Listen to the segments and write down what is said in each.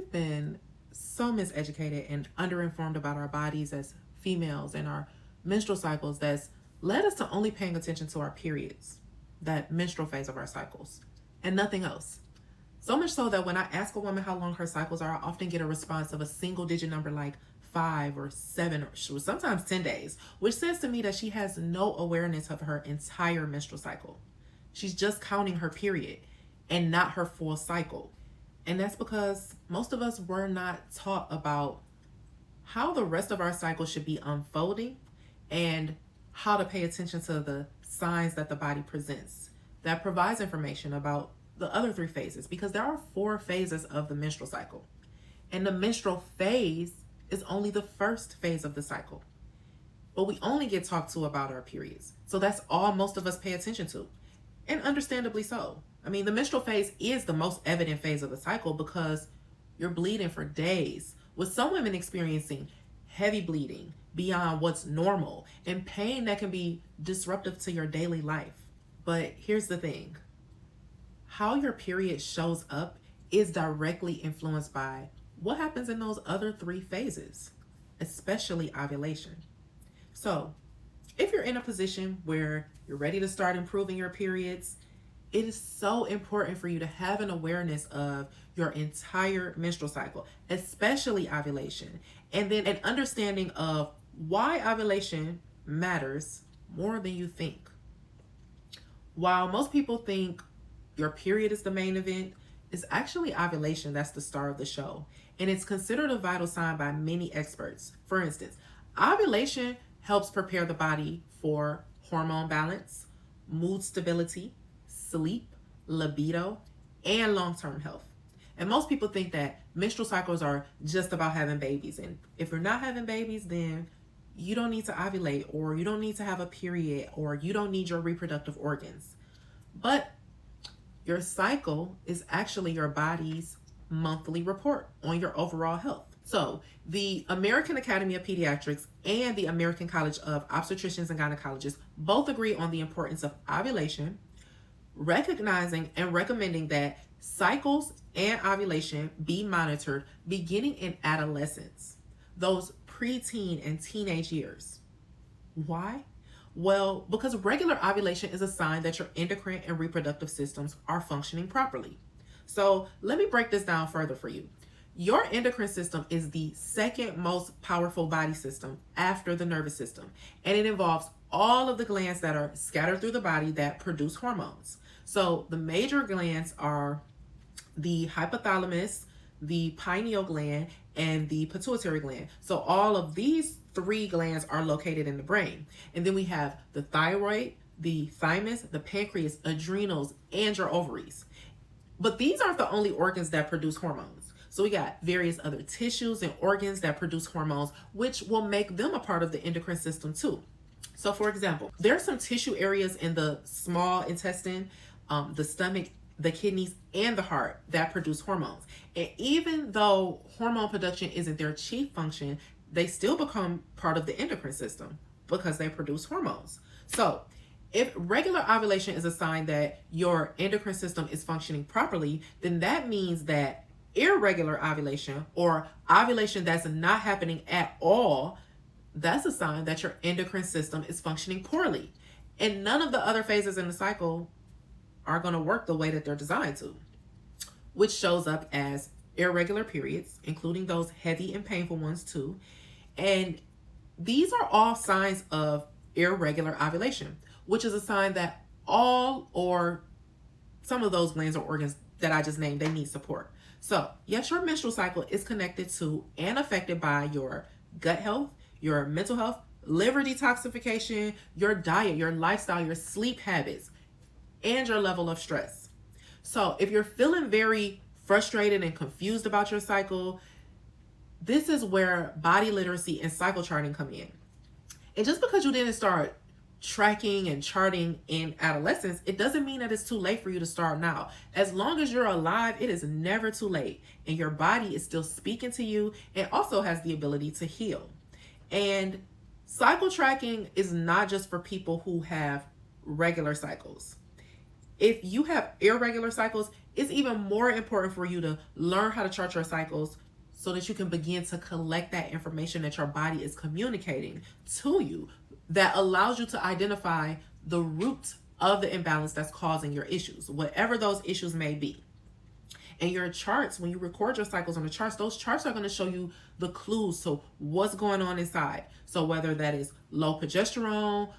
we've been so miseducated and underinformed about our bodies as females and our menstrual cycles that's led us to only paying attention to our periods, that menstrual phase of our cycles, and nothing else. So much so that when I ask a woman how long her cycles are, I often get a response of a single digit number like 5 or 7 or sometimes 10 days, which says to me that she has no awareness of her entire menstrual cycle. She's just counting her period and not her full cycle. And that's because most of us were not taught about how the rest of our cycle should be unfolding and how to pay attention to the signs that the body presents. That provides information about the other 3 phases, because there are 4 phases of the menstrual cycle. And the menstrual phase is only the first phase of the cycle. But we only get talked to about our periods. So that's all most of us pay attention to. And understandably so. I mean, the menstrual phase is the most evident phase of the cycle because you're bleeding for days, with some women experiencing heavy bleeding beyond what's normal and pain that can be disruptive to your daily life. But here's the thing. How your period shows up is directly influenced by what happens in those other 3 phases, especially ovulation. So, if you're in a position where you're ready to start improving your periods, it is so important for you to have an awareness of your entire menstrual cycle, especially ovulation, and then an understanding of why ovulation matters more than you think. While most people think your period is the main event, it's actually ovulation that's the star of the show, and it's considered a vital sign by many experts. For instance, ovulation helps prepare the body for hormone balance, mood stability, sleep, libido, and long-term health. And most people think that menstrual cycles are just about having babies. And if you're not having babies, then you don't need to ovulate, or you don't need to have a period, or you don't need your reproductive organs. But your cycle is actually your body's monthly report on your overall health. So the American Academy of Pediatrics and the American College of Obstetricians and Gynecologists both agree on the importance of ovulation, recognizing and recommending that cycles and ovulation be monitored beginning in adolescence, those preteen and teenage years. Why? Well, because regular ovulation is a sign that your endocrine and reproductive systems are functioning properly. So let me break this down further for you. Your endocrine system is the second most powerful body system after the nervous system, and it involves all of the glands that are scattered through the body that produce hormones. So the major glands are the hypothalamus, the pineal gland, and the pituitary gland. So all of these 3 glands are located in the brain. And then we have the thyroid, the thymus, the pancreas, adrenals, and your ovaries. But these aren't the only organs that produce hormones. So we got various other tissues and organs that produce hormones, which will make them a part of the endocrine system too. So for example, there are some tissue areas in the small intestine, the stomach, the kidneys, and the heart that produce hormones. And even though hormone production isn't their chief function, they still become part of the endocrine system because they produce hormones. So if regular ovulation is a sign that your endocrine system is functioning properly, then that means that irregular ovulation, or ovulation that's not happening at all, that's a sign that your endocrine system is functioning poorly. And none of the other phases in the cycle are going to work the way that they're designed to, which shows up as irregular periods, including those heavy and painful ones too. And these are all signs of irregular ovulation, which is a sign that all or some of those glands or organs that I just named, they need support. So yes, your menstrual cycle is connected to and affected by your gut health, your mental health, liver detoxification, your diet, your lifestyle, your sleep habits, and your level of stress. So if you're feeling very frustrated and confused about your cycle, this is where body literacy and cycle charting come in. And just because you didn't start tracking and charting in adolescence, it doesn't mean that it's too late for you to start now. As long as you're alive, it is never too late. And your body is still speaking to you and also has the ability to heal. And cycle tracking is not just for people who have regular cycles. If you have irregular cycles, it's even more important for you to learn how to chart your cycles so that you can begin to collect that information that your body is communicating to you that allows you to identify the root of the imbalance that's causing your issues, whatever those issues may be. And your charts, when you record your cycles on the charts, those charts are going to show you the clues to what's going on inside. So whether that is low progesterone,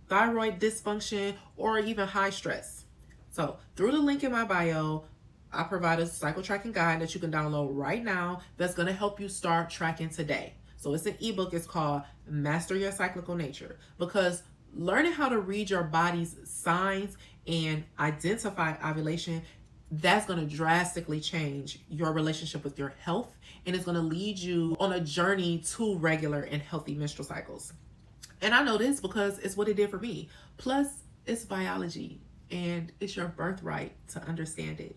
thyroid dysfunction, or even high stress. So through the link in my bio, I provide a cycle tracking guide that you can download right now that's going to help you start tracking today. So it's an ebook. It's called Master Your Cyclical Nature, because learning how to read your body's signs and identify ovulation, that's going to drastically change your relationship with your health, and it's going to lead you on a journey to regular and healthy menstrual cycles. And I know this because it's what it did for me. Plus, it's biology, and it's your birthright to understand it.